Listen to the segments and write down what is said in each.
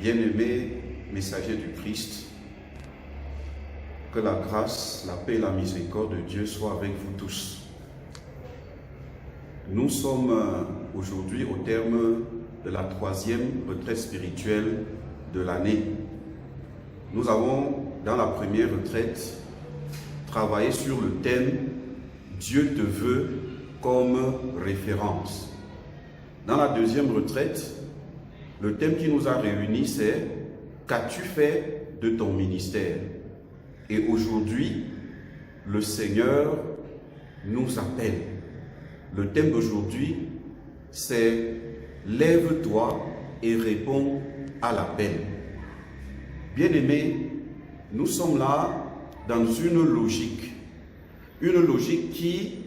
Bien-aimés messagers du Christ, que la grâce, la paix et la miséricorde de Dieu soient avec vous tous. Nous sommes aujourd'hui au terme de la 3e retraite spirituelle de l'année. Nous avons, dans la première retraite, travaillé sur le thème « Dieu te veut comme référence ». Dans la 2e retraite, le thème qui nous a réunis, c'est « Qu'as-tu fait de ton ministère ?» Et aujourd'hui, le Seigneur nous appelle. Le thème d'aujourd'hui, c'est « Lève-toi et réponds à l'appel ». Bien-aimés, nous sommes là dans une logique qui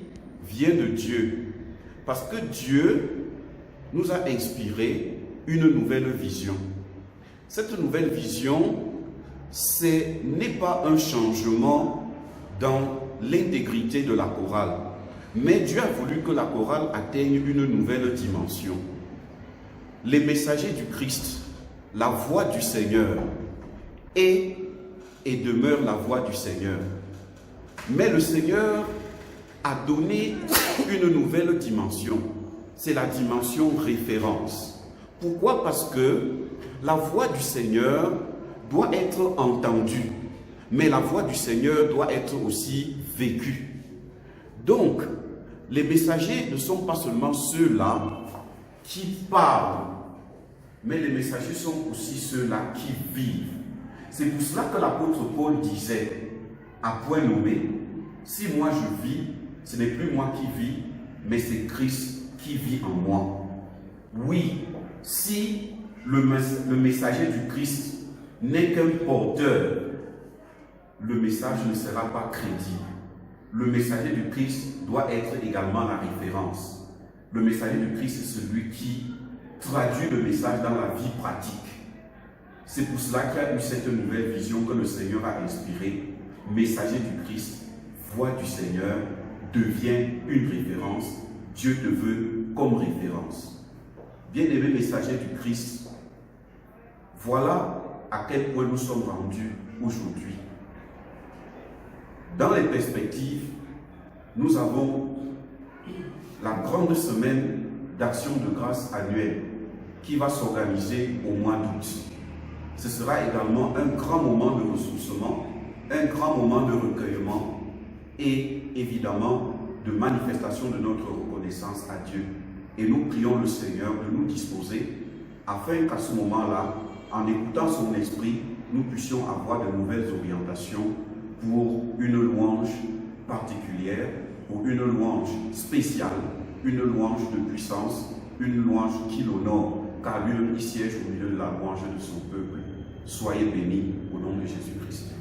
vient de Dieu. Parce que Dieu nous a inspiré une nouvelle vision. Cette nouvelle vision, n'est pas un changement dans l'intégrité de la chorale, mais Dieu a voulu que la chorale atteigne une nouvelle dimension. Les messagers du Christ, la voix du Seigneur, est et demeure la voix du Seigneur. Mais le Seigneur a donné une nouvelle dimension. C'est la dimension référence. Pourquoi? Parce que la voix du Seigneur doit être entendue, mais la voix du Seigneur doit être aussi vécue. Donc, les messagers ne sont pas seulement ceux-là qui parlent, mais les messagers sont aussi ceux-là qui vivent. C'est pour cela que l'apôtre Paul disait, à point nommé, si moi je vis, ce n'est plus moi qui vis, mais c'est Christ qui vit en moi. Oui, si le messager du Christ n'est qu'un porteur, le message ne sera pas crédible. Le messager du Christ doit être également la référence. Le messager du Christ est celui qui traduit le message dans la vie pratique. C'est pour cela qu'il y a eu cette nouvelle vision que le Seigneur a inspirée. Messager du Christ, voix du Seigneur, devient une référence. Dieu te veut comme référence. Bien-aimés messagers du Christ, voilà à quel point nous sommes rendus aujourd'hui. Dans les perspectives, nous avons la grande semaine d'action de grâce annuelle qui va s'organiser au mois d'août. Ce sera également un grand moment de ressourcement, un grand moment de recueillement et évidemment de manifestation de notre reconnaissance à Dieu. Et nous prions le Seigneur de nous disposer afin qu'à ce moment-là, en écoutant son esprit, nous puissions avoir de nouvelles orientations pour une louange particulière, pour une louange spéciale, une louange de puissance, une louange qui l'honore, car lui, il siège au milieu de la louange de son peuple. Soyez bénis au nom de Jésus-Christ.